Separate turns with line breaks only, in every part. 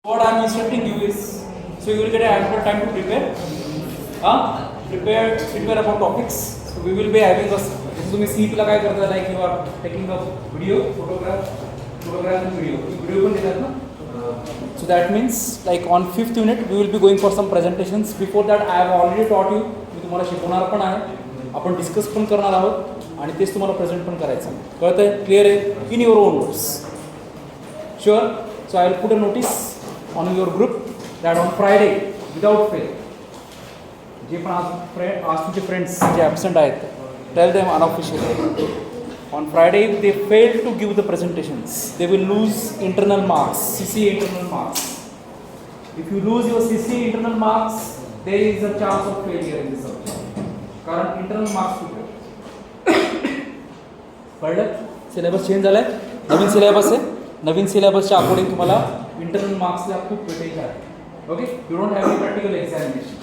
What I am instructing you is, so you will get ample time to prepare. Prepare about topics. So we will be having a. तुम्ही seat ला काय करता like you are taking a video, photograph and video. Video पण देतात ना. So that means like on 5th unit we will be going for some presentations. Before that I have already taught you. मी तुम्हाला शिकवणार पण आहे. आपण discuss पण करणार आहोत आणि तेच तुम्हाला प्रेझेंट पण करायचं आहे. कळतंय? क्लिअर आहे? In your own words. Sure. So I will put a notice on your group that on Friday without fail जे पण आज तुमचे फ्रेंड्स जे ॲबसेंट आहेत tell them unofficially on Friday if they fail to give the presentations they will lose internal marks, CC internal marks. If you lose your CC internal marks there is a chance of failure in this subject कारण internal marks खूप कळलं? Syllabus change झालाय, नवीन syllabus आहे. नवीन सिलेबसच्या according तुम्हाला internal मार्क्सला खूप weightage आहे. Okay, you don't have any practical examination.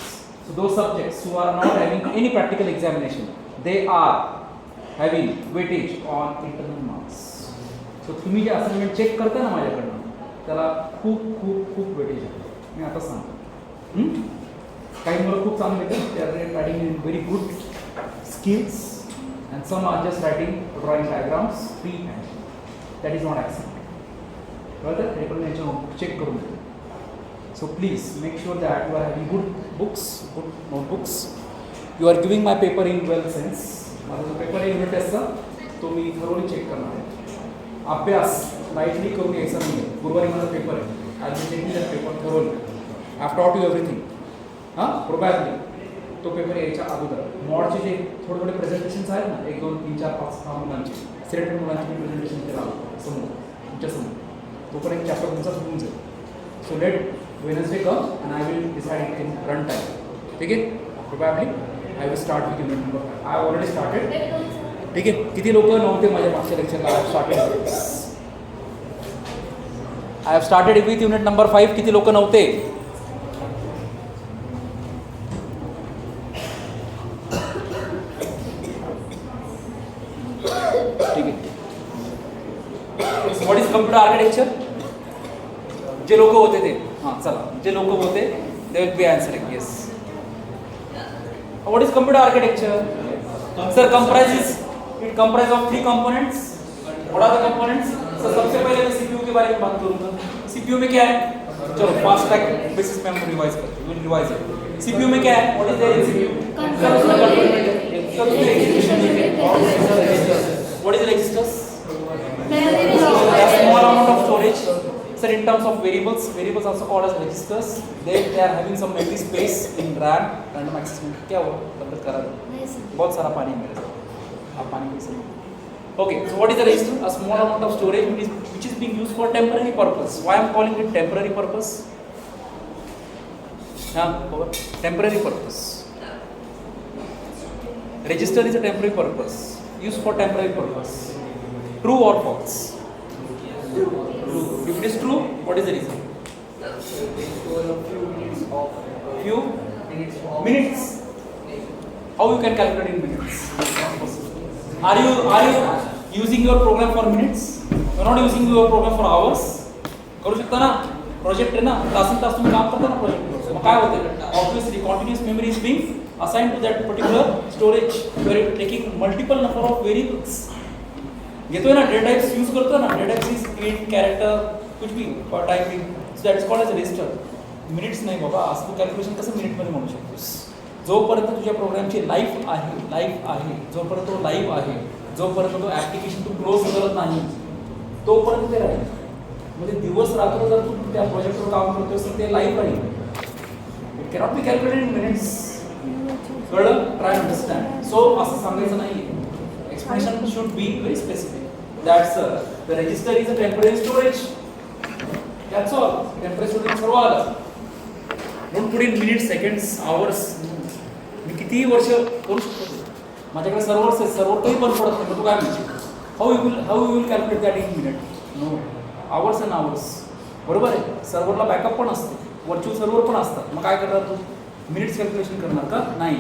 So those subjects who are not having any practical examination they are having weightage on internal marks. So तुम्ही जे assignment check करता ना माझ्याकडनं त्याला खूप खूप खूप वेटेज आहे. मी आता सांगतो. काही मुलं खूप चांगले येतात, ते are writing in very good skills and some are just writing drawing diagrams free hand. That is not accepted. कळतं? हे पण याच्या नोटबुक चेक करून देतो. So please make sure that you are having good books, good notebooks. You are giving my paper in well sense. माझा जो paper आहे unit टेस्टचा तो मी थरोली चेक करणार आहे. अभ्यास लाईटली करून यायचा नाही आहे. गुरुवारी माझा पेपर आहे. I will checking that paper thoroughly. I have taught you everything. Probably तो पेपर यायच्या अगोदर मॉडचे जे थोडे थोडे प्रेझेंटेशन्स आहेत ना, 1 2 3 4 5 6 मुलांचे सिलेक्टेड मुलांचे मी प्रेझेंटेशन केलं समोर तुमच्यासमोर. तो पण एक चॅप्टर तुमचा होऊन जाईल. So let Wednesday come and I will decide in run time. ठीक आहे? Probably I will start with unit number 5. I already started. ठीक आहे? किती लोक नव्हते माझ्या मागच्या लेक्चरला? I have started with unit number 5. किती लोक नव्हते? ठीक आहे. What is computer architecture? जे लोक होते ते चला, जे लोक होते they will be answering yes. What is computer architecture? Sir it comprise of 3 components. What are the components? Sir सबसे पहले मैं सीपीयू के बारे में बात करूंगा. सीपीयू में क्या है? चलो फास्ट ट्रैक बेसिस पे हम रिवाइज करते हैं. Will revise it. सीपीयू में क्या है? What is there in CPU? What is registers? A small amount of storage. Sir, in terms of variables also called as registers. They are having some empty space in RAM, random access memory. क्या हुआ? बंद करा दो. बहुत सारा पानी है मेरे साथ. आप पानी पी सकते. Okay, so what is the register? A small amount of storage which is being used for temporary purpose. Why I am calling it temporary purpose? Temporary purpose. Register is a temporary purpose. Used for temporary purpose. True or false? True. If it is true, what is the reason? Few minutes. How you can calculate in minutes? Are you using your program for minutes? You are not using your program for hours. करू शकता ना? Project आहे ना, तास तुम्ही काम करता ना project. मग काय होतं? Obviously continuous memory is being assigned to that particular storage. You are taking multiple number of variables. घेतोय ना, डेटा टाइप्स यूज करतो ना. Data types is int, character, कुछ भी for typing. So that is called as register. Minutes नाही बाबा. आज तू कॅल्क्युलेशन कसं मिनिटमध्ये म्हणू शकतोस? जोपर्यंत तुझ्या प्रोग्रामची लाईफ आहे, जोपर्यंत तो लाईव्ह आहे, जोपर्यंत तो ॲप्लिकेशन तू क्लोज करत नाही तोपर्यंत ते राहील. म्हणजे दिवस रात्र जर तू त्या प्रोजेक्टवर काम करतोस तर ते लाईव्ह राहील. It cannot be calculated in minutes. कळलं? Try understand. सो असं सांगायचं नाही. Explanation should be very specific. That's the register is a temporary storage. That's all. Temporary storage सर्व आलं. Don't put in minutes, seconds, hours. मी कितीही वर्ष करू शकतो. माझ्याकडे सर्व्हर्स आहेत. सर्व्हर काही बंद पडत नाही. तू काय म्हणशील? How you will calculate that in minute? No. Hours and hours. बरोबर आहे. सर्व्हरला बॅकअप पण असतो. व्हर्च्युअल सर्व्हर पण असतात. मग काय करणार तू? मिनिट्स कॅल्क्युलेशन करणार का? नाही.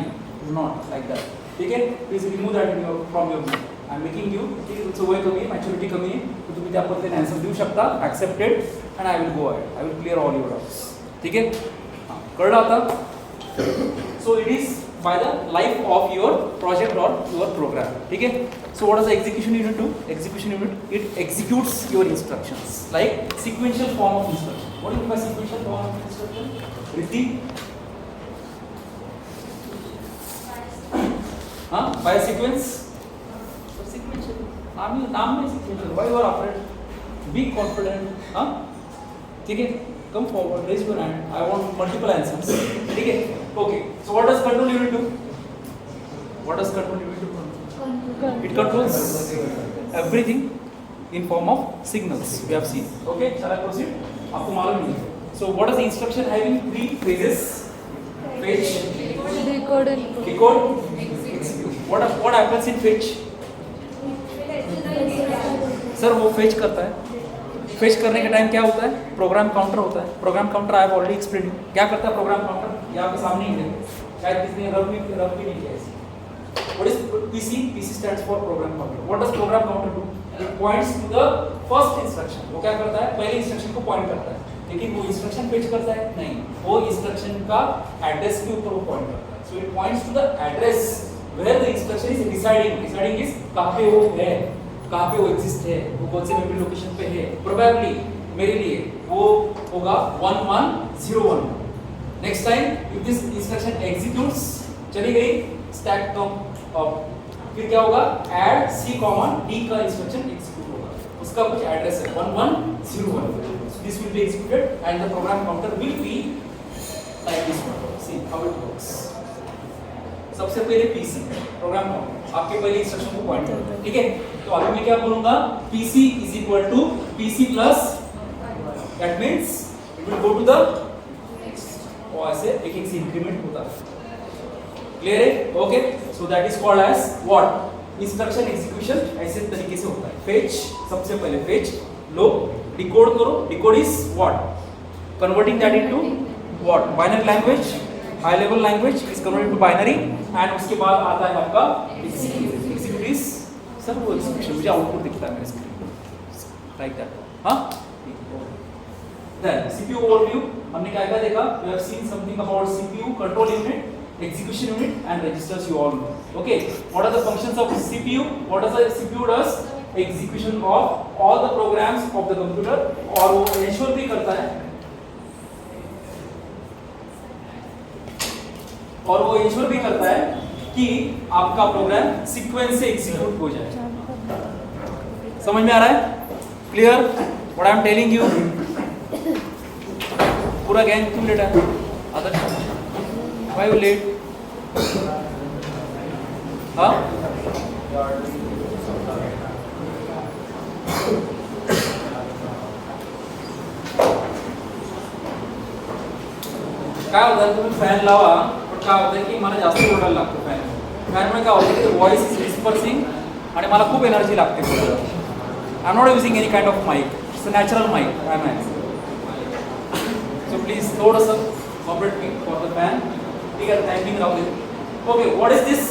Not like that. ठीक आहे? Please remove that from your mind. I am making you. तुमचं वय कमी आहे, मॅच्युरिटी कमी आहे, तर तुम्ही त्या पद्धतीने आन्सर देऊ शकता. Accepted. and I will go ahead. I will clear all your doubts. ठीक है? हाँ, कळलं आता? So it is by the life of your project or your program. ठीक है? So what does the execution unit do? Execution unit, it executes your instructions like sequential form of instruction. What do you mean by sequential form of instruction? Riddhi? हाँ, by a sequence? Sequential. नाम में sequential. Why you are afraid? Be confident. हाँ? ठीक है? Come forward, raise your hand. I want multiple answers. ठीक है? Okay. So what does control unit do? What does control unit do? It controls everything in form of signals. We have seen. Okay. Shall I proceed? आपको मालूम नहीं है. So what is the instruction having three phases? Fetch,
decode and
decode, execute. What happens in fetch? Sir वो fetch करता है. Fetch करने के time क्या होता है? प्रोग्राम काउंटर होता है. Program counter I have already explained. क्या करता है प्रोग्राम काउंटर? यहाँ पे सामने ही है. शायद किसी ने रब भी नहीं किया इसे. What is PC? PC stands for program counter. What does program counter do? It points to the first instruction. वो क्या करता है? पहले इंस्ट्रक्शन को पॉइंट करता है. लेकिन वो इंस्ट्रक्शन फेच करता है? नहीं. वो इंस्ट्रक्शन का एड्रेस के ऊपर वो पॉइंट करता है. So it points to the address where the instruction is residing. Residing is कहाँ पे वो है, कहाँ पे वो एग्जिस्ट है, वो कौन से मेमोरी लोकेशन पे है. प्रोबेबली मेरे लिए वो होगा 1101. Next time if this instruction executes, चली गई स्टैक कम अप, फिर क्या होगा? ऐड सी कॉमन डी का इंस्ट्रक्शन एग्जीक्यूट होगा. उसका कुछ एड्रेस है 1101. This will be executed and the program counter will be like this one. See how it works. सबसे पहले पीसी प्रोग्राम काउंटर आपके पहले इंस्ट्रक्शन को पॉइंट करता है. ठीक है? तो अभी मैं क्या बोलूंगा? PC is equal to PC plus, that means it will go to the और ऐसे एक एक से इंक्रीमेंट होता है. क्लियर है? Okay. So that is called as what? Instruction execution ऐसे तरीके से होता है. फेच, सबसे पहले फेच लो, डिकोड करो. Decode is what? Converting that into what? Binary language. High level language is converted to binary and उसके बाद आता है आपका एग्जीक्यूट. एग्जीक्यूट इज सर वो एग्जीक्यूशन मुझे आउटपुट दिखता है मेरे स्क्रीन लाइक दैट. हाँ, then CPU overview हमने क्या क्या देखा? We have seen something about CPU, control unit, execution unit and registers. You all know. Okay, what are the functions of CPU? What does the CPU does? Execution of all the programs of the computer. और वो ensure भी करता है कि आपका programme sequence से execute हो जाए. समझ में आ रहा है? Clear what I am telling you? पूरा गैंग क्यों लेट है? Other why you let? हाँ, काय होतं तुम्ही फॅन लावा पण काय होतं की मला जास्त ओरडायला लागतो फॅन. फॅनमुळे काय होतं की व्हॉइस इज डिस्पर्सिंग आणि मला खूप एनर्जी लागते. I am not using any kind of mic. It's a natural mic. I am so please थोडंसं cooperate me for the fan. ठीक है? टाइमिंग राहू दे. Okay, what is this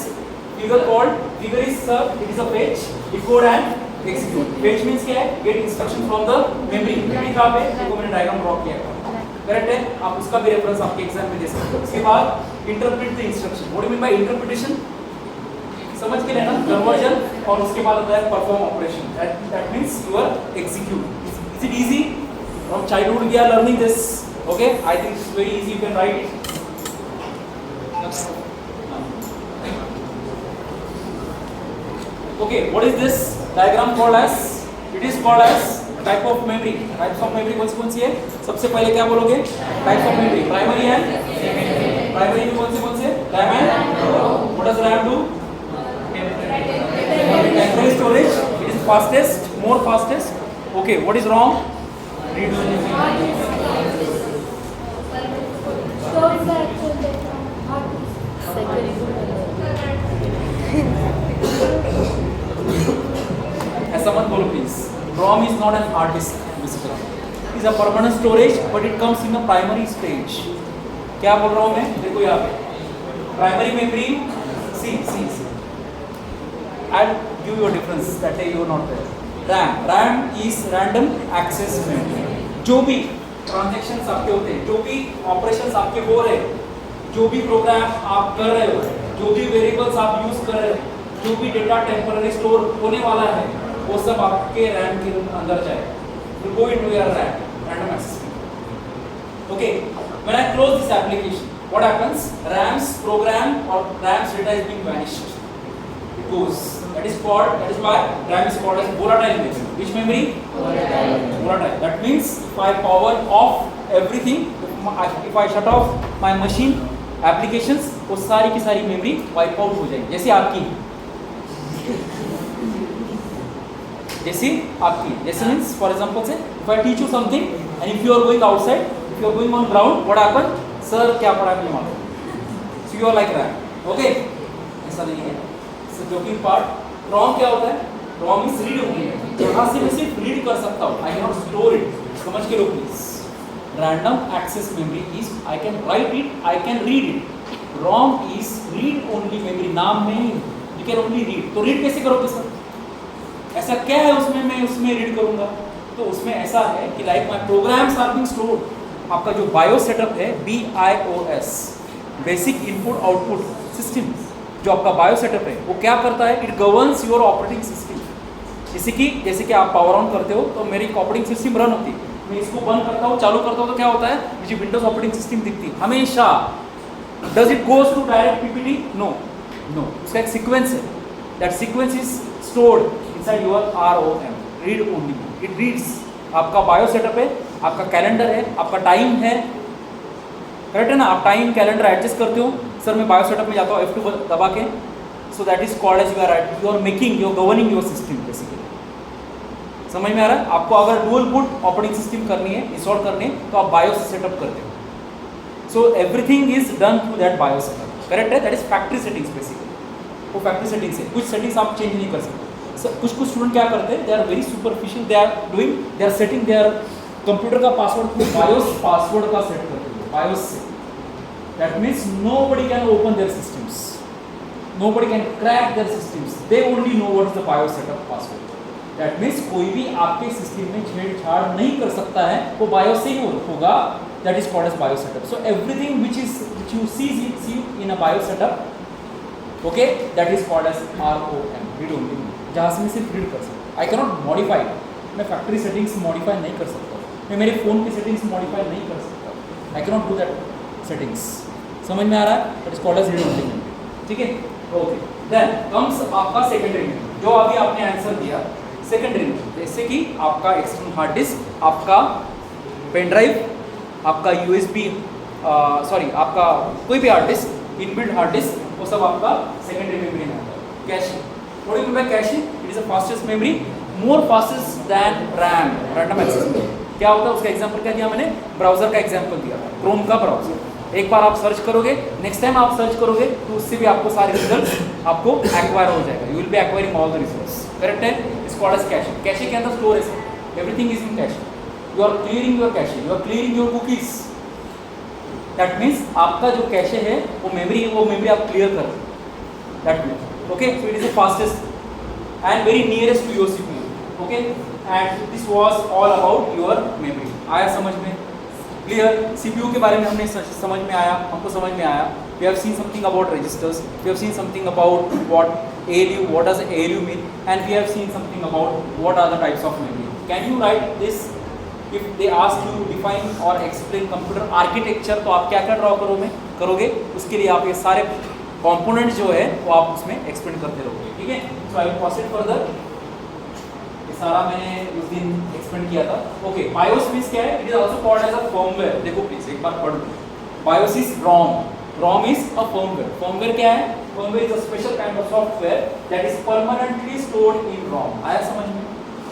figure called? Figure is sir it is a fetch, decode and execute. Fetch means क्या है? Get instruction from the memory. Memory कहाँ पे? देखो मैंने डायग्राम ड्रॉ किया है. करेक्ट है? आप उसका भी रेफरेंस आपके एग्जाम में दे सकते हो. उसके बाद interpret the instruction. What do you mean by interpretation? समझ के लेना. कन्वर्जन और उसके बाद आता है perform operation. That means you are execute. Is it easy? From childhood we are learning this. Okay, I think it's very easy. You can write it. Okay, what is this diagram called as? It is called as type of memory. Types of memory कौन सी है? सबसे पहले क्या बोलोगे? Types of memory. Primary and primary में कौन से? RAM and what does RAM do? Temporary storage. It is fastest, more fastest. Okay, what is ROM? Redo.
stores the actual data on hard disk.
ऐसा मत बोलो please. ROM is not an hard disk basically. It is a permanent storage but it comes in a primary stage. क्या बोल रहा हूँ मैं? देखो यहाँ पे primary memory. See. I'll give you a difference that day you are not there. RAM is random access memory. जो भी ट्रांजेक्शन्स आपके होते हैं, जो भी ऑपरेशंस आपके हो रहे हैं, जो भी प्रोग्राम आप कर रहे हो, जो भी वेरिएबल्स आप यूज कर रहे हो, जो भी डेटा टेम्पररी स्टोर होने वाला है, वो सब आपके रैम के अंदर जाएगा. will go into your RAM, random access memory. Okay, when I close this application, what happens? RAM's program or RAM's data is being vanished. It goes. That is why RAM is called as volatile memory. Which memory? Volatile. That means if I power off everything, if I shut off my machine, applications, वो सारी की सारी memory wipe out हो जाएगी. जैसे आपकी जैसे means for example say if I teach you something and if you are going outside, if you are going on ground, what happen? Sir क्या पढ़ा मुझे मालूम. So you are like that. Okay? ऐसा नहीं है. So joking part. ROM क्या होता है? ROM is read only. जहाँ से मैं सिर्फ read कर सकता हूँ. I cannot store it. समझ के लो please. Random access memory is I can write it, I can read it. ROM is read only memory. नाम में ही you can only read. तो read कैसे करोगे सर? ऐसा क्या है उसमें मैं उसमें रीड करूंगा? तो उसमें ऐसा है कि like my programs are being stored. आपका जो बायो सेटअप है BIOS, basic input output system, जो आपका बायो सेटअप है वो क्या करता है? It governs your operating system. जैसे कि आप पावर ऑन करते हो तो मेरी ऑपरेटिंग सिस्टम रन होती है. मैं इसको बंद करता हूँ, चालू करता हूँ तो क्या होता है? मुझे विंडोज ऑपरेटिंग सिस्टम दिखती है हमेशा. Does it goes to direct PPT? No. उसका एक सीक्वेंस है. That sequence is stored inside your ROM, read only. It reads. आपका बायो सेटअप है, आपका कैलेंडर है, आपका टाइम है, करेक्ट है ना? आप टाइम कैलेंडर एडजस्ट करते हो. सर मैं बायो सेटअप में जाता हूँ F2 दबा के. So that is called as you are making, you are governing your system basically. समझ में आ रहा है? आपको अगर डुअल बूट ऑपरेटिंग सिस्टम करनी है, इंस्टॉल करनी है, तो आप बायोस सेटअप करते हो. So everything is done through that bio setup. Correct है? That is factory settings basically. वो फैक्ट्री सेटिंग्स है. कुछ सेटिंग्स आप चेंज नहीं कर सकते. कुछ स्टूडेंट क्या करते हैं? They are very superficial. They are setting their computer का पासवर्ड बायोस पासवर्ड का सेट करते हैं बायोस से. That means nobody can open their systems, nobody can crack their systems. They only know what is the BIOS setup password. That means कोई भी आपके system में छेड़छाड़ नहीं कर सकता है, वो बायोस से ही होगा. That is called as bio setup. So everything which you see in a bio setup, okay, that is called as ROM, read only. जहाँ से मैं सिर्फ रीड कर सकता. I cannot modify. मैं फैक्ट्री सेटिंग्स मॉडिफाई नहीं कर सकता. मैं मेरे फ़ोन की सेटिंग्स मॉडिफाई नहीं कर सकता. I cannot do that settings. समझ में आ रहा है? That is called as read only. ठीक है? ओके. देन कम्स आपका सेकेंडरी मेमोरी, जो अभी आपने आंसर दिया. सेकेंडरी मेमोरी जैसे कि आपका एक्सटर्नल हार्ड डिस्क, आपका पेन ड्राइव, आपका USB, आपका कोई भी hard disk, inbuilt hard disk, वो सब आपका सेकेंडरी मेमोरी में आता है. Cash. What do you mean by caching? It is the fastest memory, more fastest than RAM, random access memory. क्या होता है? उसका एग्जांपल क्या दिया मैंने? ब्राउजर का एग्जांपल दिया, क्रोम का ब्राउजर. एक बार आप सर्च करोगे, नेक्स्ट टाइम आप सर्च करोगे तो उससे भी आपको सारे रिजल्ट्स आपको एक्वायर हो जाएगा. You will be acquiring all the results. Correct है? It's called as caching. Caching के अंदर स्टोरेज है, everything is in caching. You are clearing your caching, you are clearing your cookies. That means आपका जो cache है वो memory आप clear कर. That means okay, so it is the fastest and very nearest to your CPU. Okay, and this was all about your memory. आया समझ में? Clear? CPU के बारे में हमने समझ में आया, हमको समझ में आया. We have seen something about registers, we have seen something about what ALU, what does ALU mean, and we have seen something about what are the types of memory. Can you write this? If they ask you to define or explain computer architecture, तो आप क्या draw करोगे? उसके लिए आप ये सारे component जो है वो आप उसमें एक्सप्लेन करते रहोगे. ठीक है? So I will proceed further. ये सारा मैंने उस दिन एक्सप्लेन किया था. ओके. बायोस मींस क्या है? It is also called as a firmware. देखो प्लीज एक बार पढ़ लो. BIOS is ROM. ROM is a firmware. Firmware क्या है? Firmware is a special kind of software that is permanently stored in ROM. आया समझ में?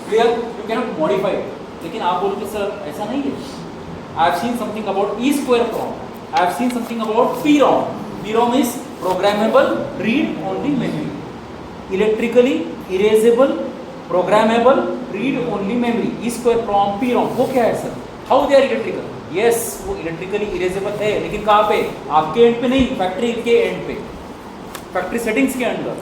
Clear? You can not modify. लेकिन आप बोलते सर ऐसा नहीं है. I have seen something about E2 ROM. I have seen something about PROM. PROM is programmable read only memory. Electrically erasable programmable read only memory. E2 ROM, PROM. वो क्या है sir? How they are electrical? Yes, वो electrically erasable है, लेकिन कहाँ पे? आपके and पे नहीं, फैक्ट्री के एंड पे, फैक्ट्री सेटिंग्स के अंदर.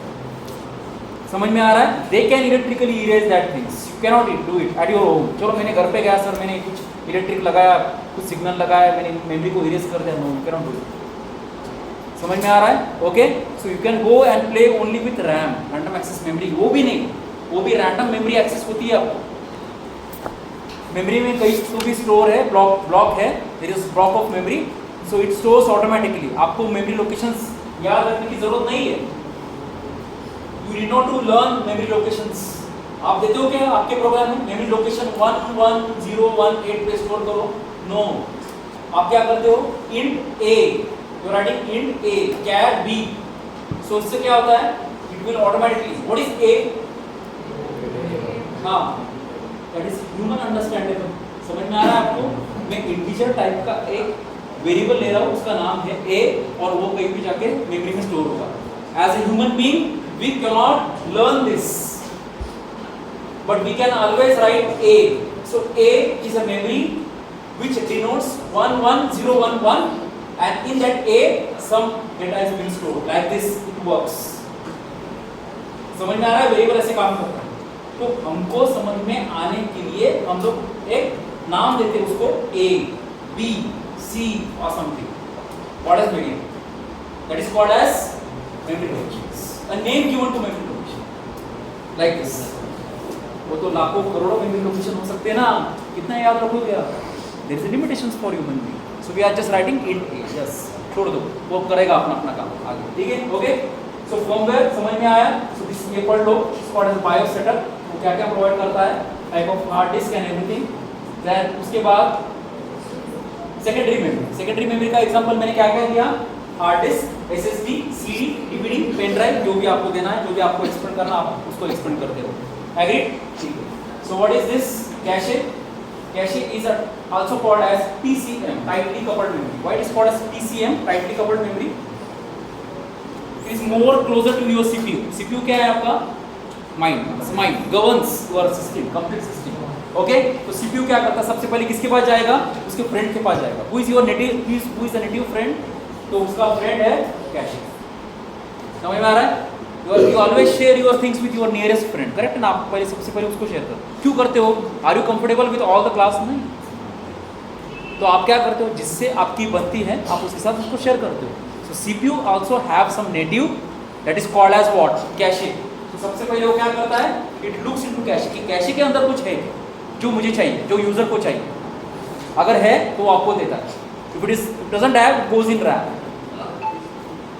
समझ में आ रहा है? They can electrically erase that things. You cannot do it at your home. चलो मैंने घर पे गया सर, मैंने कुछ इलेक्ट्रिक लगाया, कुछ सिग्नल लगाया, मैंने मेमोरी को इरेज कर दिया, no you can not do it. समझ में आ रहा है? Okay, so you can go and play only with RAM, random access memory. वो भी नहीं, वो भी रैंडम मेमोरी एक्सेस होती है आपको। मेमोरी में कई तो भी स्टोर है, ब्लॉक है, there is block of memory, so it stores automatically. आपको मेमोरी लोकेशंस याद रखने की जरूरत नहीं है। You need not to learn memory locations. आप देते हो क्या आपके प्रोग्राम में मेमोरी लोकेशन 11018 पे स्टोर करो? नो, आप क्या करते हो? int a, you are writing int a char b, सो इससे क्या होता है? It will automatically, what is a? हाँ, दैट इज ह्यूमन अंडरस्टैंडेबल। समझ में आ रहा है आपको? मैं इंटीजर टाइप का एक वेरिएबल ले रहा हूँ, उसका नाम है a, और वो कहीं भी जाके मेमोरी में स्टोर होगा। As a human being we can not learn this, but we can always write a. So a is a memory which denotes 11011, and in that a some data is being stored like this. It works. समझ में आ रहा है? Variable ऐसे काम करता है। तो हमको समझ में आने के लिए हम लोग एक नाम देते हैं उसको, a, b, c or something. What is memory? That is called as memory locations. A name given to memory location like this. वो तो लाखों करोड़ों मेमोरी लोकेशन हो सकते हैं ना, कितना याद रखोगे आप? There is limitations for human being, so we are just writing int a, yes, छोड़ दो, वो करेगा अपना अपना काम आगे, ठीक है? ओके, सो फर्मवेयर समझ में आया? सो दिस ये पढ़ लो, it's called as BIOS setup. वो क्या क्या प्रोवाइड करता है, type of hard disk and everything. Then उसके बाद सेकेंडरी मेमोरी। सेकेंडरी मेमोरी का एग्जांपल मैंने क्या क्या दिया? Hard disk, SSD, CD, DVD, pen drive, जो भी आपको देना है, जो भी आपको एक्सपेंड करना, आप उसको एक्सपेंड करते हो। Agreed? So what is this cache? Cache is also called as TCM, tightly coupled memory. Why it is called as TCM, tightly coupled memory? It is more closer to your CPU. CPU क्या है आपका? Mind. Mind governs your system, complete system. Okay? तो CPU क्या करता है? सबसे पहले किसके पास जाएगा? उसके friend के पास जाएगा. Who is your native? Who is the native friend? तो उसका friend है cache. समझ में आ रहा है? You always share your things with your nearest friend, correct ना? आप पहले सबसे पहले उसको शेयर करो। क्यों करते हो? Are you comfortable with all the class? नहीं। तो आप क्या करते हो? जिससे आपकी बनती है, आप उसके साथ उसको शेयर करते हो। So CPU also have some native that is called as what? Cache. तो सबसे पहले वो क्या करता है? It looks into cache, कि cache के अंदर कुछ है जो मुझे चाहिए, जो यूजर को चाहिए। अगर है तो वो आपको देता है। If it doesn't have, it goes in RAM.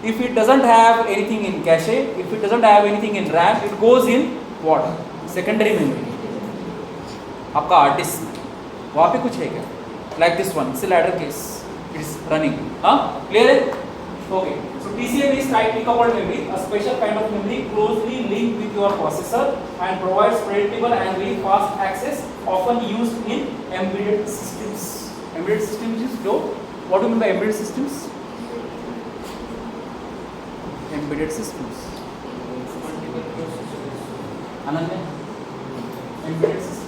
If it doesn't have anything in cache, if it doesn't have anything in RAM, it goes in what? Secondary memory. आपका हार्ड डिस्क, वहाँ पे कुछ है क्या? Like this one, it's a ladder case. It is running. हाँ, clear है? Okay. So TCM is tightly coupled memory, a special kind of memory closely linked with your processor and provides predictable and very fast access, often used in embedded systems. Embedded systems is what do you mean by embedded systems? Embedded systems. Ananya? Embedded systems.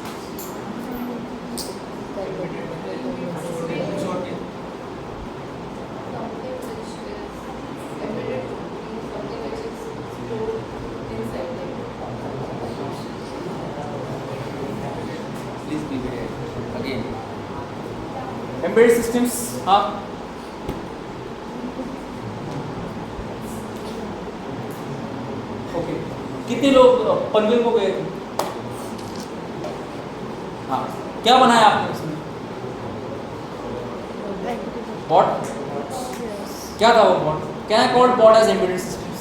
Please be there again. Embedded systems. हाँ. कितने लोग पनवेल को गए थे? हाँ, क्या बनाया आपने उसमें? बॉट? क्या था वो bot? Can I call bot as embedded systems?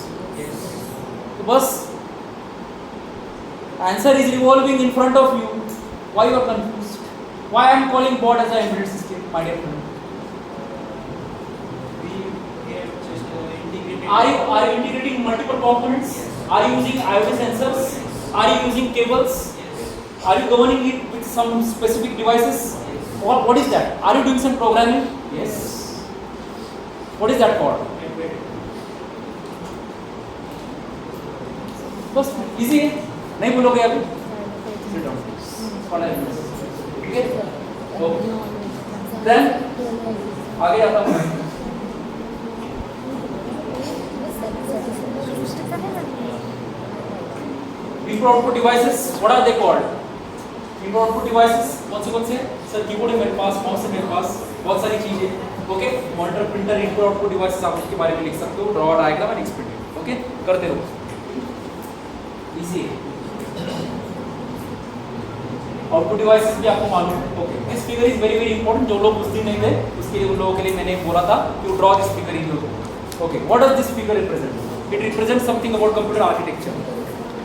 तो बस answer is revolving in front of you. Why you are confused? Why I am calling bot as a embedded system, my dear friend? Are you integrating multiple components? Are you using IoT sensors? Are you using cables? Are you governing it with some specific devices? Or what is that? Are you doing some programming? Yes. What is that called? बस easy है, नहीं बोलोगे अभी? Sit down. ठीक है? Then आगे आता हूँ. Input output devices, what are they called? Input output devices कौन से सर कीबोर्ड है मेरे पास, माउस है मेरे पास, बहुत सारी चीजें। Okay, monitor, printer, input output devices आप उसके बारे में लिख सकते हो, draw diagram and experiment. Okay, करते रहो, इजी है। आउटपुट डिवाइसेस भी आपको मालूम है। Okay, this figure is very very important. जो लोग उस दिन नहीं थे उसके लिए, उन लोगों के लिए मैंने बोला था कि draw this figure in your book. Okay, what does this figure represent? It represent something about computer architecture.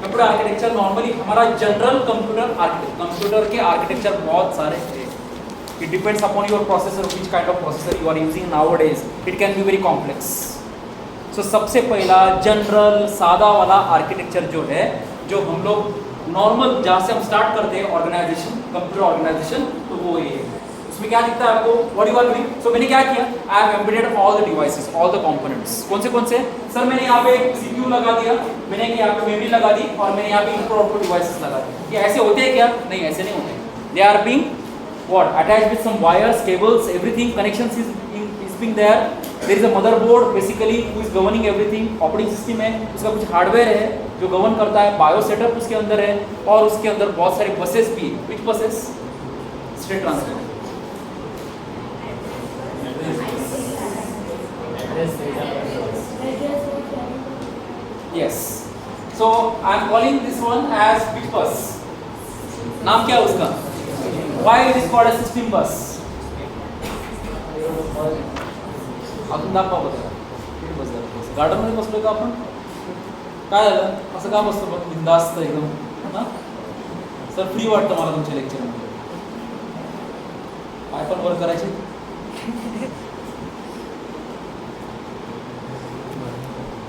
Computer architecture normally हमारा जनरल कंप्यूटर के आर्किटेक्चर बहुत सारे हैं। It depends upon your processor, which kind of processor you are using nowadays. It can be very complex. So सबसे पहला general सादा वाला architecture जो है, जो हम लोग नॉर्मल जहाँ से हम स्टार्ट करते हैं ऑर्गेनाइजेशन, कंप्यूटर ऑर्गेनाइजेशन, तो वो ये है। उसमें क्या दिखता है आपको? What you are doing? So मैंने क्या किया, I have embedded all the devices, all the components. कौन से सर? मैंने यहाँ पे एक सीपीयू लगा दिया, मैंने यहाँ पे मेमोरी लगा दी, और मैंने यहाँ पे इनपुट आउटपुट डिवाइसेस लगा दी। ये ऐसे होते हैं क्या? नहीं, ऐसे नहीं होते। They are being what attached with some wires, cables, everything, connections is being there. There is a motherboard basically who is governing everything. Operating system है, उसका कुछ हार्डवेयर है जो गवर्न करता है, बायो सेटअप उसके अंदर है, और उसके अंदर बहुत सारे बसेस भी है। Which buses? State transport. Yes. So I am calling this one as which bus? नाम क्या है उसका? Why it is called a system bus? अजून दाखवा बघा. गार्डन मध्ये बसलोय का आपण? काय झालं? असं का बसतो बघ, बिंदास्त एकदम. हां सर, फ्री वाटतं मला तुमच्या लेक्चर मध्ये. काय पण वर्क करायचे.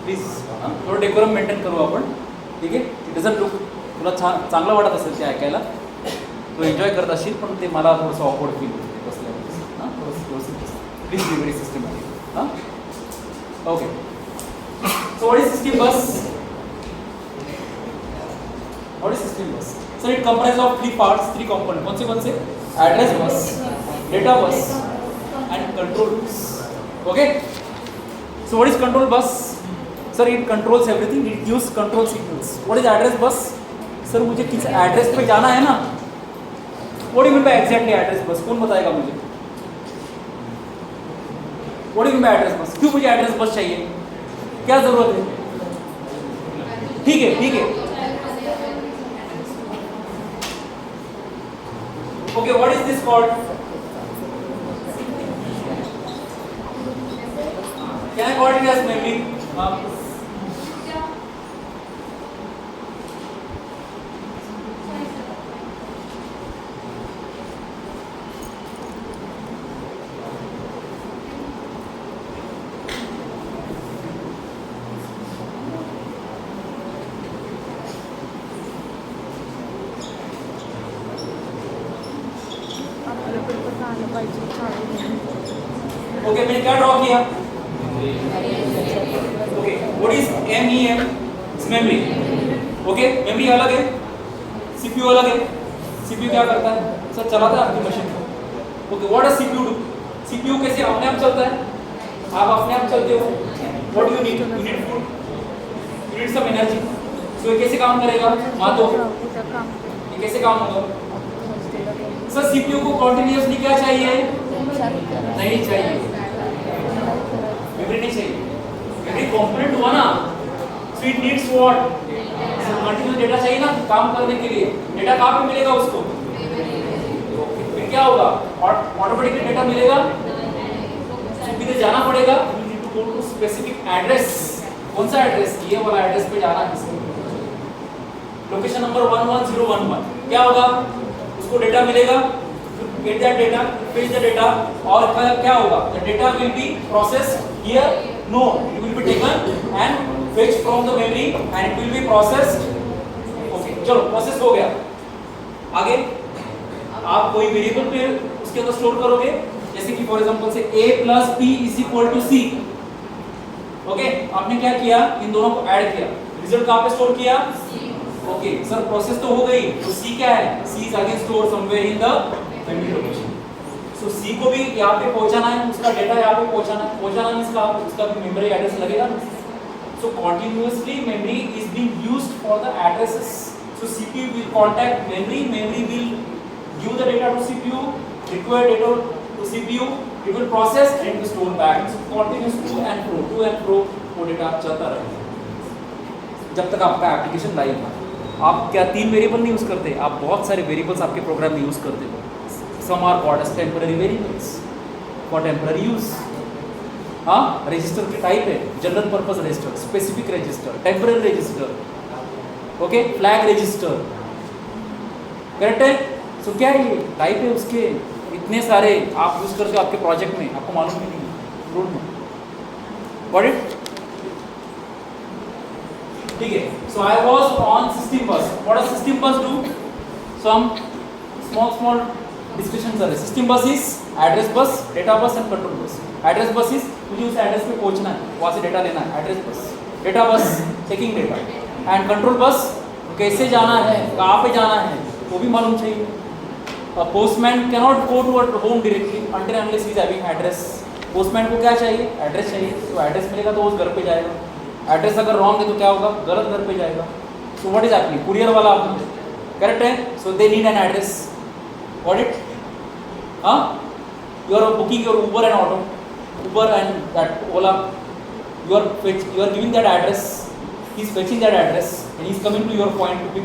प्लीज थोडं डेकोरम मेंटेन करू आपण. ठीक आहे? इट डझंट लुक, तुला चांगलं वाटत असेल ते ऐकायला, तो एन्जॉय करत असेल, पण ते मला थोडंसं ऑकवर्ड फील होते बसल्यावर. हां, थोडंसं व्यवस्थित प्लीज बी व्हेरी सिस्टमॅटिक. हां, okay. So what is system बस? व्हॉट इज सिस्टम बस? Sir, it comprise of three parts, three component. कौन से? Address bus, data bus and control बस. Okay. So what is control bus? Sir, it controls everything, it gives control signals. What is address बस? Sir, मुझे किस address पे जाना है ना. What do you mean by exactly address bus? कौन बताएगा मुझे? What do you mean by address bus? क्यों मुझे एड्रेस बस चाहिए? क्या जरूरत है? ठीक है, ठीक है. Okay, what is this called? Can I call it as memory? Okay, मैंने क्या ड्रॉ किया? Okay, what is MEM? It's memory. Okay, memory अलग है, सीपीयू अलग है. सीपीयू क्या करता है? सर, चलाता है आपकी मशीन को. Okay, what does CPU do? CPU कैसे अपने आप चलता है? आप अपने आप चलते हो. What you need? You need food, you need some energy. So ये कैसे काम करेगा? मातो, ये कैसे काम होगा? सर, सीपीयू को कंटीन्यूअसली क्या चाहिए? नहीं चाहिए, मेमोरी नहीं चाहिए. मेमोरी कंपोनेंट हुआ ना, so it needs what? Continuous data चाहिए ना काम करने के लिए. डेटा कहाँ पे मिलेगा उसको? फिर क्या होगा? ऑटोमेटिकली डेटा मिलेगा. किधर जाना पड़ेगा? You need to go to specific address. कौन सा एड्रेस? ये वाला एड्रेस पे जाना है. Location number 11011. क्या होगा? उसको डेटा मिलेगा. Get that data, fetch the data, और क्या होगा? The data will be processed here. No, it will be taken and fetched from the memory and it will be processed. Okay, चलो process हो गया. आगे आप कोई वेरिएबल पे उसके अंदर स्टोर करोगे, जैसे कि फॉर एग्जांपल से a plus b is equal to c. Okay, आपने क्या किया? इन दोनों को ऐड किया. रिजल्ट कहाँ पे स्टोर किया? ओके, सर प्रोसेस तो हो गई. तो c क्या है? c is again stored somewhere in the memory location. So C को भी यहाँ पे पहुँचाना है, उसका डेटा यहाँ पे पहुँचाना है उसका भी मेमोरी एड्रेस लगेगा. So continuously memory is being used for the addresses. So CPU will contact memory will give the data to CPU, require data to CPU, it will process and it will store back. So continuous to and fro वो data चलता रहेगा जब तक आपका application live है। आप क्या 3 variable नहीं यूज़ करते, आप बहुत सारे वेरिएबल्स आपके प्रोग्राम में यूज़ करते हो। Some are called as temporary variables for temporary use. हाँ, रजिस्टर के टाइप है general purpose register, specific register, temporary register, okay, flag register, correct है। सो क्या है ये टाइप है उसके, इतने सारे आप यूज़ करते हो आपके प्रोजेक्ट में, आपको मालूम भी नहीं, डोंट नो, गॉट इट। ठीक है, so I was on system bus. What does system bus do? Some small discussions are. System bus is address bus, data bus and control bus. Address bus is मुझे उस address पे पहुंचना है, वहाँ से data लेना है, एड्रेस बस। डेटा बस टेकिंग डेटा, एंड कंट्रोल बस कैसे जाना है, कहाँ पे जाना है वो भी मालूम चाहिए। Postman can not go to home directly until unless he is having address. Postman को क्या चाहिए? एड्रेस चाहिए। तो एड्रेस मिलेगा तो उस घर पे जाएगा। एड्रेस अगर रॉन्ग है तो क्या होगा? गलत घर पे जाएगा। So what is happening? Courier वाला आपने करेक्ट है। So they need an address, got it. हाँ, you are booking your Uber and auto, Uber and that Ola, you are giving that address, he is fetching that address and he is coming to your point to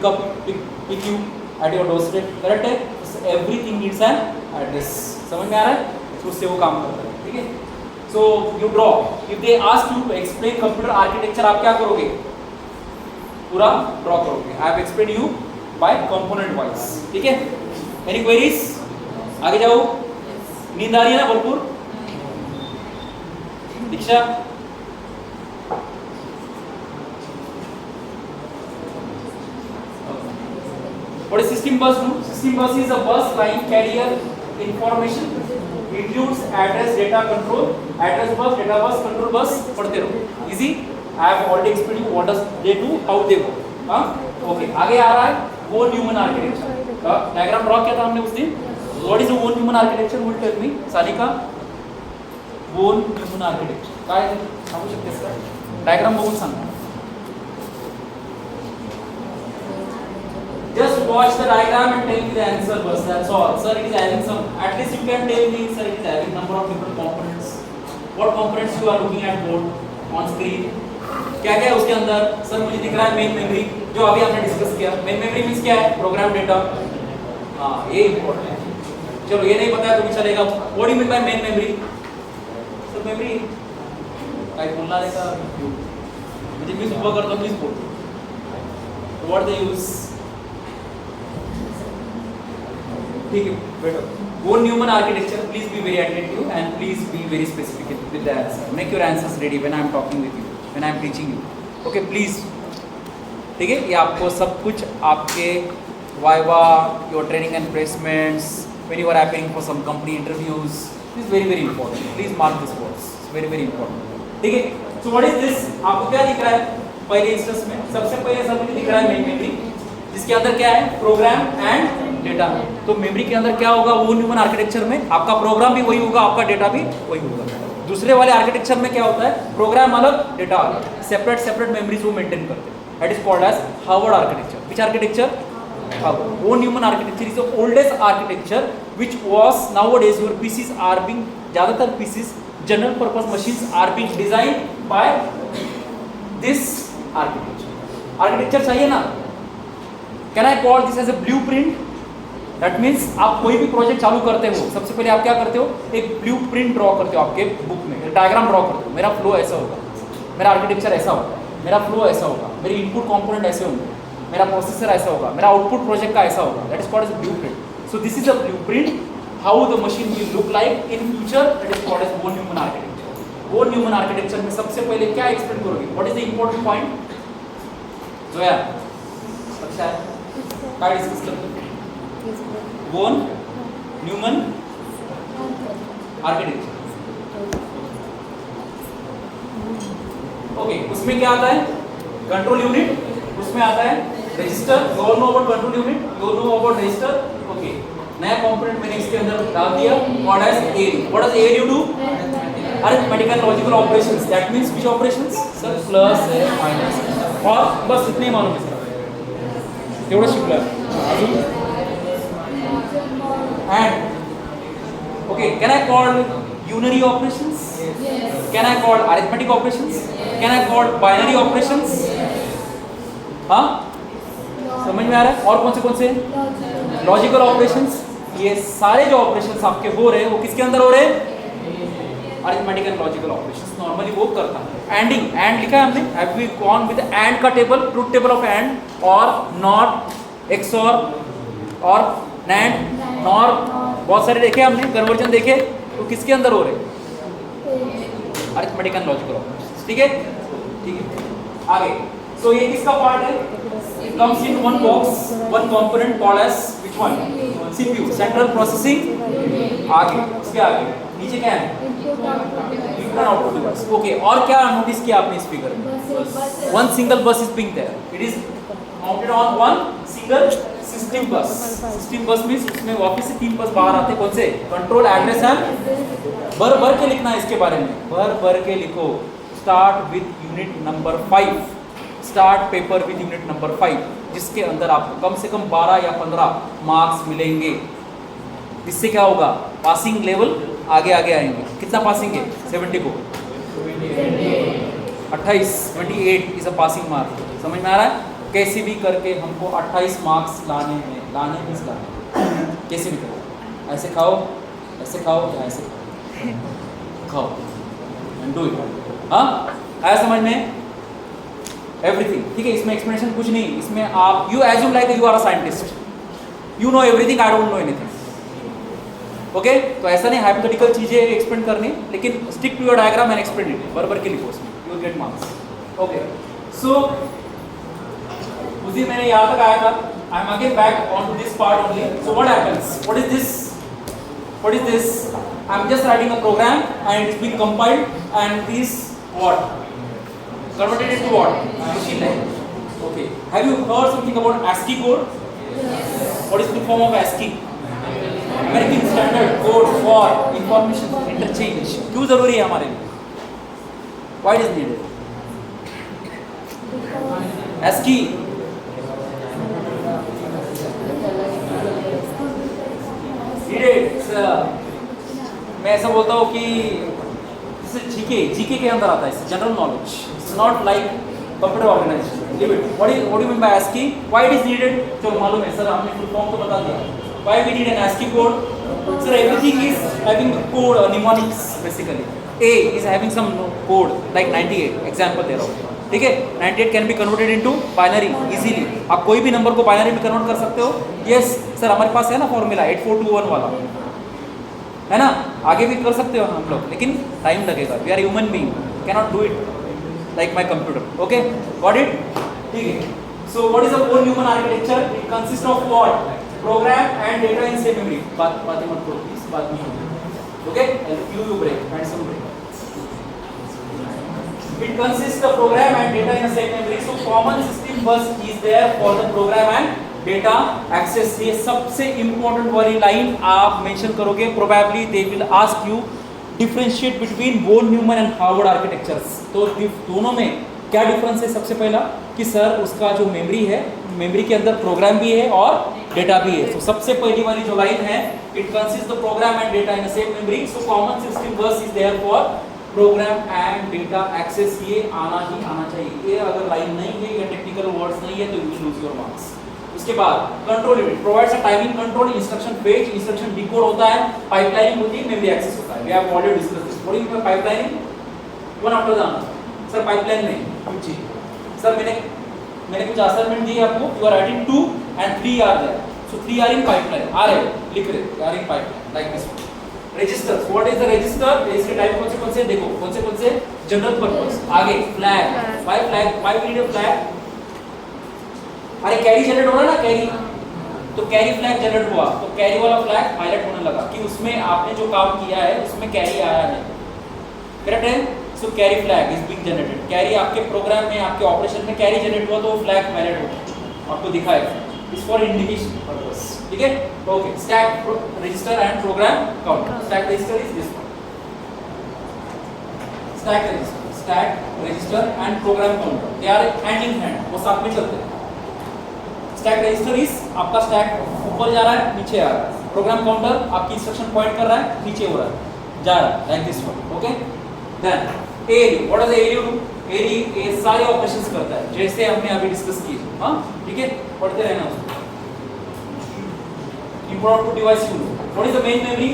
pick you at your doorstep, correct है। so everything needs an address, समझ में आ रहा है? तो उससे वो काम करता है, ठीक है। so you draw, if they ask you to explain computer architecture, आप क्या करोगे? पूरा ड्रॉ करोगे। I have explained you by component wise, ठीक है। any queries? आगे जाओ। नींद आ रही है ना भरपूर? दीक्षा, what is system bus do? System bus is a bus line carrier information, includes address, data control, address bus, data bus, control bus, पढ़ते रहो, easy। I have already explained you what does they do, how they work, हाँ, okay। आगे आ रहा है von Neumann architecture का diagram draw किया था हमने उस दिन। What is the von Neumann architecture? Will tell me, Sanika, von Neumann architecture काय आहे? सांगू शकतेस का? डायग्राम बघून सांगा। Just watch the diagram and tell me the answer bus, that's all. Sir, it is having some, at least you can tell me, sir, it is having number of different components. What components you are looking at board on screen? क्या क्या है उसके अंदर? Sir मुझे दिख रहा है main memory, जो अभी हमने डिस्कस किया। मेन मेमोरी मींस क्या है? Program data. हाँ, ये इम्पोर्टेंट है। चलो ये नहीं पता है तो भी चलेगा। What do you mean by main memory? Sir memory काय बोलना रहेगा, मुझे भी सुबह करता हूँ, प्लीज बोल। What they use? ठीक है बेटा, von Neumann architecture, please be very attentive and please be very specific with the answer. Make your answers ready when I am talking with you, when I am teaching you, okay please. ठीक है, ये आपको सब कुछ आपके viva, your training and placements, when you are appearing for some company interviews, is very very important. Please mark this words, very very important, ठीक है। So what is this? आपको क्या दिख रहा है? पहले इंस्टेंस में सबसे पहले सब कुछ दिख रहा है मेन मेमोरी, जिसके अंदर क्या है? Program and data. तो मेमोरी के अंदर क्या होगा? वो न्यूमन आर्किटेक्चर में आपका प्रोग्राम भी वही होगा, आपका डेटा भी वही होगा। दूसरे वाले आर्किटेक्चर में क्या होता है? प्रोग्राम अलग, डेटा अलग, सेपरेट सेपरेट मेमोरीज वो मेंटेन करते हैं। That is called as Harvard architecture. Which architecture? Harvard. Von Neumann architecture is the oldest architecture which was nowadays your PCs are being, ज्यादातर PCs general purpose machines are being design by this architecture. Architecture चाहिए ना? Can I call this as a blueprint? That means आप कोई भी project चालू करते हो, सबसे पहले आप क्या करते हो? एक ब्लूप्रिंट ड्रॉ करते हो, आपके बुक में एक डायग्राम ड्रॉ करते हो। मेरा फ्लो ऐसा होगा, मेरा आर्किटेक्चर ऐसा होगा, मेरा फ्लो ऐसा होगा, मेरी इनपुट कंपोनेंट ऐसे होंगे, मेरा प्रोसेसर ऐसा होगा, मेरा आउटपुट प्रोजेक्ट का ऐसा होगा। That is called as blueprint. So this is a blueprint how the machine will look like in future. That is called as von Neumann architecture. Von Neumann architecture में सबसे पहले क्या एक्सप्लेन करोगे? What is the important point? Zoya, अच्छा है, काय discuss करते हैं? वोन न्यूमन आर्किटेक्चर, ओके। उसमें क्या आता है? कंट्रोल यूनिट, उसमें आता है register. You all know about control unit, you know about register, okay. नया कंपोनेंट मैंने इसके अंदर डाल दिया, what is ALU? What does ALU do? Arithmetical logical operations. That means which operations? Sir plus है, माइनस, और बस इतने ही मालूम है, एवढं शिकलं। अजून and okay, can I call unary operations?
Yes.
Can I call arithmetic operations? Can I call binary operations? हाँ, समझ में आ रहा है? और कौन से लॉजिकल ऑपरेशंस? ये सारे जो ऑपरेशंस आपके हो रहे हैं वो किसके अंदर हो रहे हैं? Arithmetic and logical operations normally वो करता है। एंडिंग, एंड लिखा है हमने, have we gone with AND का table, truth table of AND और नॉट, एक्सऑर और नैंड, नॉर, बहुत सारे देखे हमने, कन्वर्जन देखे, तो किसके अंदर हो रहे हैं? Arithmetic and logical operations. ठीक है, ठीक है, आगे। सो ये किसका पार्ट है? It comes in one box, one component called as which one? CPU, central processing। आगे, उसके आगे नीचे क्या है? Input output device. ओके, और क्या नोटिस किया आपने इस फिगर में? One single bus is being there. It is mounted on one single system bus. System bus means उसमें वापस से 3 बस बाहर आते, कौन से? कंट्रोल, एड्रेस एंड भर के लिखना है इसके बारे में, भर के लिखो। Start with unit number 5, start paper with unit number 5, जिसके अंदर आपको कम से कम 12 या 15 मार्क्स मिलेंगे। इससे क्या होगा? पासिंग लेवल आगे आएंगे। कितना पासिंग है? 70 को 28 इज अ पासिंग मार्क। समझ में आ रहा है? कैसे भी करके हमको 28 मार्क्स लाने मीन्स लाने, कैसे भी करो, ऐसे खाओ या ऐसे खाओ एंड डू इट। हाँ, आया समझ में? एवरीथिंग, ठीक है, इसमें एक्सप्लेनेशन कुछ नहीं, इसमें आप you assume like you are a scientist, you know everything, I don't know anything. Okay, तो ऐसा नहीं हाइपोथेटिकल चीजें एक्सप्लेन करनी, लेकिन stick to your diagram and explain it, बराबर के लिखो उसमें, you will get marks. Okay, so उसी मैंने यहाँ तक आया था, I am again back on to this part only. So what happens, what is this? I am just writing a programme and it's being compiled and this what converted into what? Machine language. Okay. Have you heard something about ASCII code?
Yes.
What is the form of ASCII? American Standard Code for Information Interchange. क्यों जरूरी है हमारे लिए? Why it is needed? ASCII. Needed. मैं ऐसा बोलता हूँ कि जीके के अंदर आता है, general knowledge, not like computer organization. Leave it. What do mean by ASCII? Why it is needed? चलो मालूम है सर, हमने फुल फॉर्म तो बता दिया। Why we need an ASCII code? Sir, everything is having code mnemonics basically. A is having some code like 98, example दे रहा हूँ, ठीक है? 98 can be converted into binary easily. आप कोई भी नंबर को बाइनरी में कन्वर्ट कर सकते हो। यस सर, हमारे पास है ना फॉर्मूला 8421 वाला, है ना? आगे भी कर सकते हो हम लोग, लेकिन टाइम लगेगा। We are human being, cannot do it like my computer. Okay, got it? ठीक है। सो व्हाट इज अ बोर्न Neumann architecture? It consist of what? Program and data in same memory. बातें मत करो प्लीज, बाद में सुनो। Okay, you break and some break. It consists of program and data in a same memory. So common system bus is there for the program and data access. ये सबसे important वाली line आप mention करोगे। Probably they will ask you differentiate between von Neumann and Harvard architectures. तो दोनों में क्या difference है? सबसे पहला कि सर उसका जो मेमोरी है, मेमोरी के अंदर प्रोग्राम भी है और डेटा भी है। तो सबसे पहली वाली जो लाइन है, it consists the program and data in a same memory. So common system bus is there for program and data access. ये आना ही आना चाहिए। ये अगर लाइन नहीं है या टेक्निकल वर्ड्स नहीं है तो you will lose your marks. उसके बाद control unit provides a timing control, instruction fetch, instruction decode होता है, पाइपलाइनिंग होती है, मेमोरी एक्सेस होता है। We have already discussed this. What is pipelining? One after the other. Sir pipeline में कुछ चीज, सर मैंने कुछ असाइनमेंट दी आपको, you are writing 2 and 3 are there. So 3 are in pipeline, आ रहे लिख रहे are in pipeline like this. Registers, what is the register? इसके टाइप कौन से देखो, कौन से जनरल पर्पस। आगे flag, why we need a flag? अरे कैरी जनरेट हो रहा है ना, कैरी, तो कैरी फ्लैग जनरेट हुआ तो कैरी वाला फ्लैग हाईलाइट होने लगा कि उसमें आपने जो काम किया है उसमें कैरी आया है, करेक्ट है? So carry flag is being generated. Carry आपके प्रोग्राम में, आपके ऑपरेशन में कैरी जनरेट हुआ तो वो फ्लैग हाईलाइट होगा, आपको दिखाएगा। इज फॉर इंडिकेशन पर्पस, ठीक है? Okay, stack register and program count. Stack register is this one, stack register and program counter, they are hand in hand, वो साथ में चलते हैं। स्टैक रजिस्टर इज आपका स्टैक ऊपर जा रहा है, नीचे आ रहा है, प्रोग्राम काउंटर आपकी इंस्ट्रक्शन पॉइंट कर रहा है, नीचे हो रहा है, जा रहा है like this one. Okay, then ALU, what does ALU do? ALU ये सारे ऑपरेशंस करता है जैसे हमने अभी डिस्कस किए. हाँ ठीक है, पढ़ते रहना उसको. Input output device use. What is the main memory?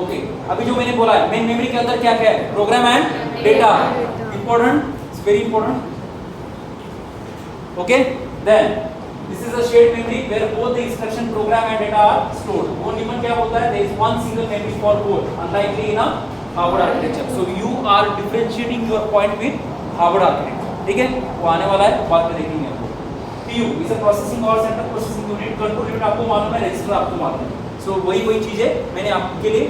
Okay, अभी जो मैंने बोला है मेन मेमोरी के अंदर क्या क्या है? Program and data. Important, it's very important. Okay, then this is a shared memory where both the instruction program and data are stored. वो नियम क्या होता है? There is one single memory for both, unlikely in a Harvard architecture. So you are differentiating your point with Harvard architecture. ठीक है, वो आने वाला है, बाद में देखेंगे आपको. PU is a processing or central processing unit. Control unit आपको मालूम है, register आपको मालूम है. So वही चीजें मैंने आपके लिए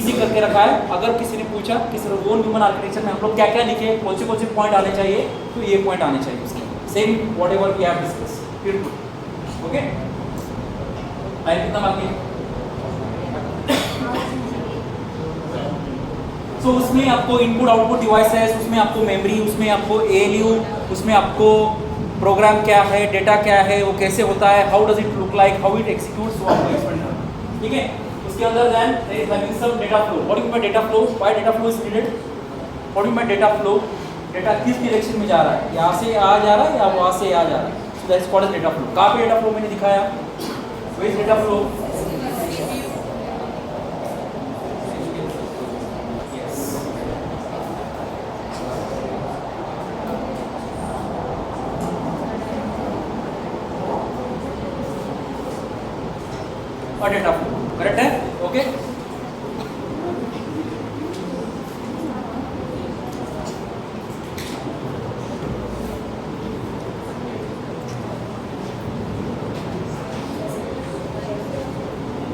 इजी करके रखा है. अगर किसी ने पूछा कि सर वो ह्यूमन आर्किटेक्चर में हम लोग क्या क्या लिखे, कौन से पॉइंट आने चाहिए, तो ये पॉइंट आने चाहिए उसके. Same whatever we have discuss. Okay, आइए कितना बाकी है? सो उसमें आपको इनपुट आउटपुट डिवाइस है, उसमें आपको मेमोरी, उसमें आपको ALU, उसमें आपको प्रोग्राम क्या है, डेटा क्या है, वो कैसे होता है, how does it look like, how it executes, वो आपको एक्सप्लेन करना है. ठीक है, उसके अंदर then there is having some data flow. What is my data flow? Why data flow is needed? What is my data flow? Data किस direction में जा रहा है, यहाँ से आ जा रहा है या वहाँ से आ जा रहा है. So that is called as data flow. कहाँ पे data flow मैंने दिखाया? Where is data flow? Yes. और data flow, correct है? Okay.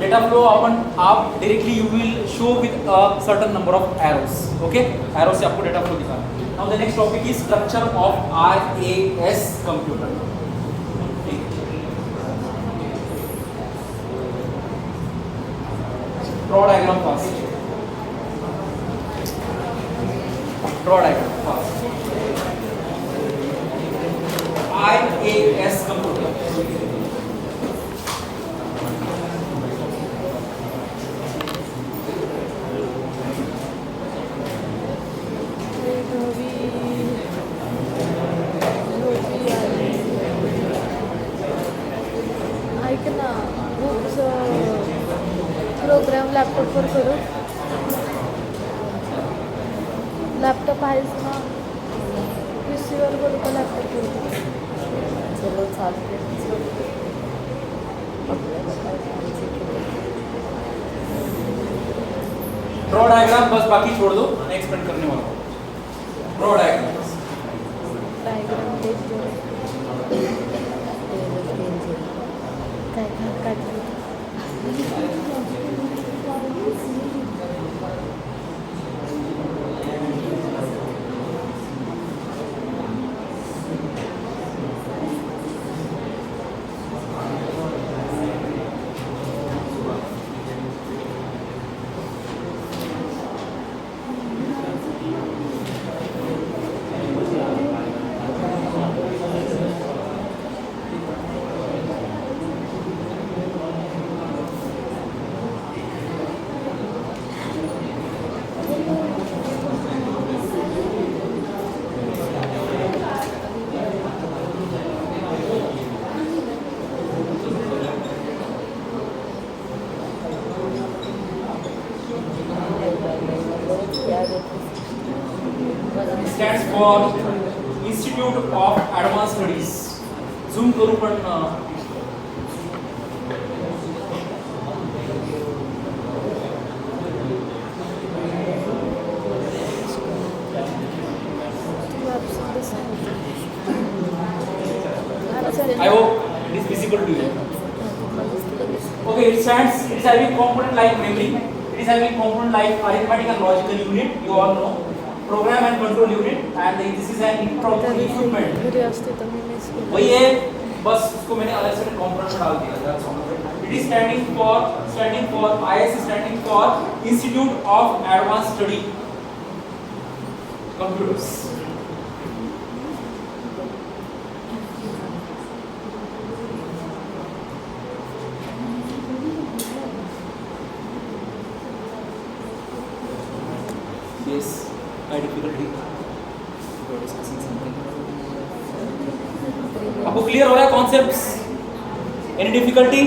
Data flow आप directly you will show with a certain number of arrows. Okay, arrows से आपको data flow दिखाना है. Now the next topic is structure of RAS computer. Draw diagram first. Draw diagram first. RAS computer.
Program लॅपटॉपवर करू. Laptop आहेच ना, पीसीवर करू का लॅपटॉपवर करू? चलो चालते.
ड्रॉ डायग्राम बस, बाकी छोड़ दो, मैं एक्सप्लेन करने वाला हूँ. ड्रॉ डायग्राम बस.
डायग्राम देख दो. काय
stands for Institute of Advanced Studies. Zoom करू पण I hope it is visible to you. Okay, it is having component like memory. It is having component like arithmetic and logical unit. You all know. Program and control unit, and this is an input equipment. वही है, बस उसको मैंने अलग से component में डाल दिया. That's all. It is standing for IS standing for Institute of Advanced Study Computers. High difficulty आपको क्लियर हो रहा है concepts? Any difficulty?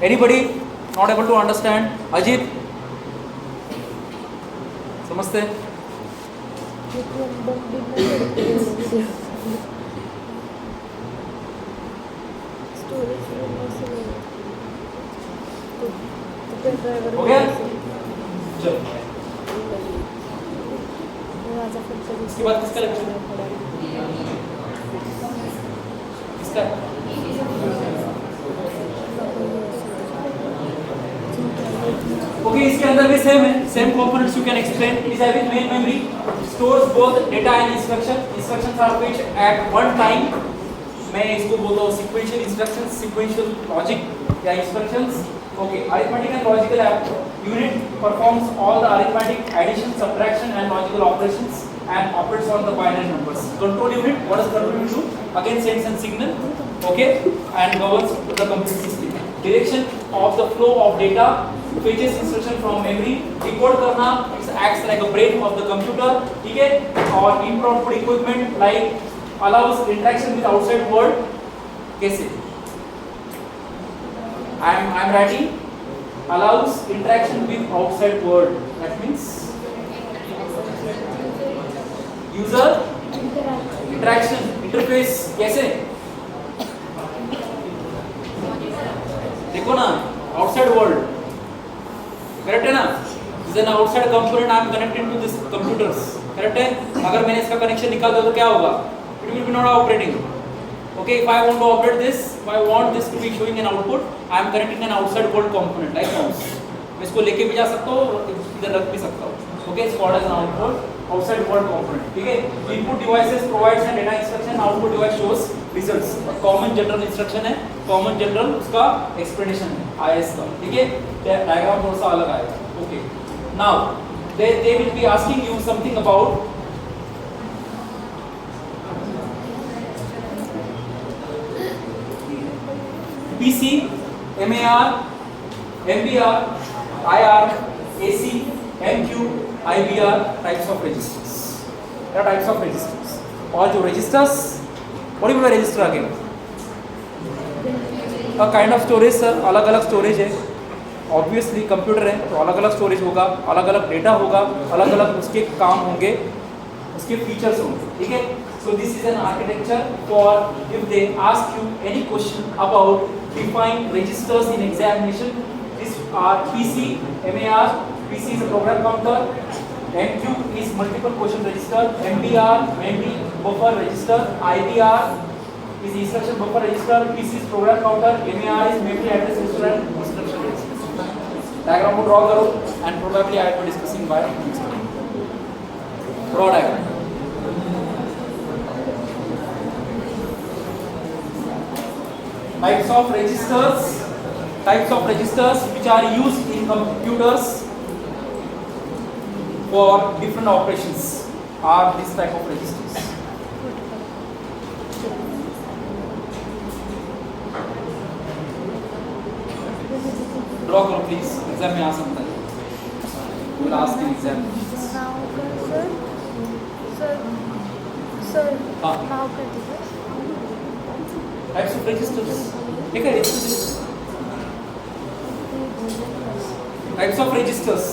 Anybody not able to understand? Ajit समझते? हो गया? चलो इसके बाद किसका लेक्चर? किसका? ओके, इसके अंदर भी सेम है, same components you can explain. Is having main memory, stores both data and instructions are fetched at one time. मैं इसको बोलता हूँ सीक्वेंशियल इंस्ट्रक्शंस, सीक्वेंशियल लॉजिक या instructions. Okay, arithmetic and logical unit performs all the arithmetic addition, subtraction and logical operations and operates on the binary numbers. Control unit, what does control unit do? Again sends a signal, okay, and governs the complete system. Direction of the flow of data, fetches instruction from memory, decode करना, it acts like a brain of the computer, ठीक है? और input equipment like allows interaction with outside world. कैसे? I'm writing allows interaction with outside world. That means user interaction interface. कैसे? देखो ना, outside world, correct है ना? Is an outside component. I am connected to this computers, correct है? अगर मैंने इसका कनेक्शन निकाल दिया तो क्या होगा? It will be not operating. Okay, if I want to operate this, if I want this to be showing an output, I am connecting an outside world component like mouse. मैं इसको लेके भी जा सकता हूँ, इधर रख भी सकता हूँ. Okay, it's called as an output, outside world component. ठीक है? Input devices provides a data instruction, output device shows results. Common general instruction है, common general उसका explanation है IS का. ठीक है? Diagram थोड़ा सा अलग आएगा. Okay. Now they will be asking you something about PC, MAR, MBR, IR, AC, MQ, IBR types of registers. There are types of registers. और जो registers, what do you mean by register again? A kind of storage sir, अलग अलग storage है. Obviously computer है तो अलग अलग storage होगा, अलग अलग data होगा, अलग अलग उसके काम होंगे, उसके features होंगे. ठीक है? So this is an architecture for if they ask you any question about define registers in examination. These are PC, MAR. PC is a program counter. MQ is multiple question register. MBR, memory buffer register. IBR is instruction buffer register. PC is program counter. MAR is memory address register and instruction register. Diagram को draw करो and probably I will be discussing by next time. Draw diagram. Types of registers which are used in computers for different operations are this type of registers. Draw करो please, exam में आ सकता है. We will ask in exam.
Sir,
हाँ.
now कर दीजिए.
Types of registers. ठीक है? Types of registers.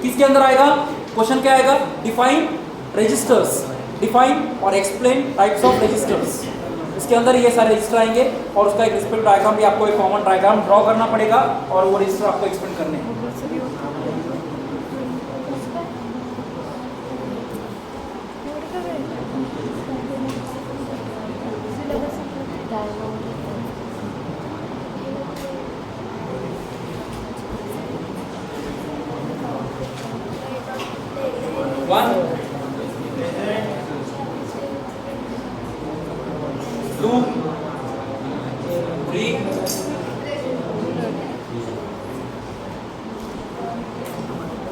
किसके अंदर आएगा? क्वेश्चन क्या आएगा? Define registers. Define और explain types of registers. इसके अंदर ये सारे रजिस्टर आएंगे और उसका एक रिस्पेक्ट डायग्राम भी आपको एक कॉमन डायग्राम ड्रॉ करना पड़ेगा और वो रजिस्टर आपको एक्सप्लेन करने हैं. One, two, three,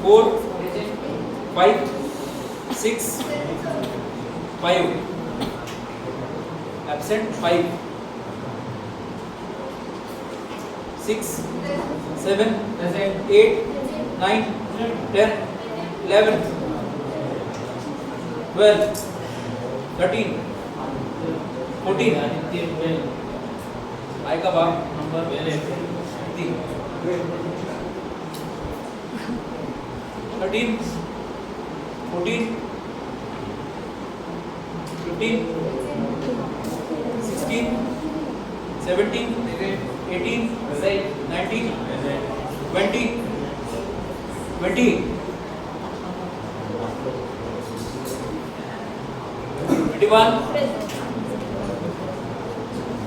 four, 5, 6, 5. Absent 5, 6, 7, 8, 9, 10, 11, 12, 13, 14. I का भाग number 3, 13, 14, 15, 16, 17, 18, 19, 20, 21,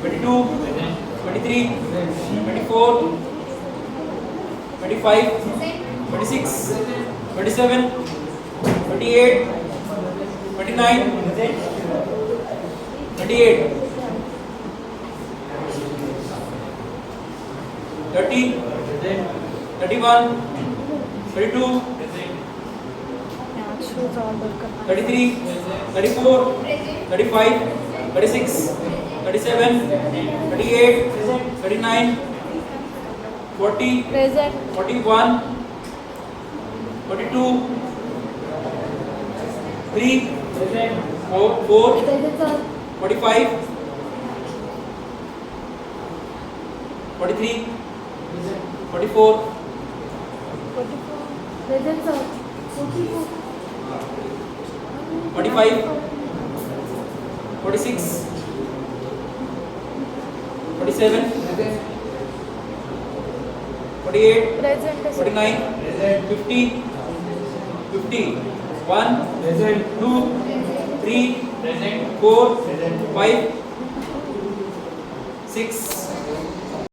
22, 23, 24, 25, 26, 27, 28, 29, 28, 30, 31, 32, 33, 34, 35, 36, 37, 38, 39, 40,
Present.
41, 42, 3, 4,
Present, sir.
45, 43, 44,
44. Present, sir. 44.
45, 46, 47, 48,
Present, sir.
49, 50, 50, 1, 2, 3, 4, 5, 6,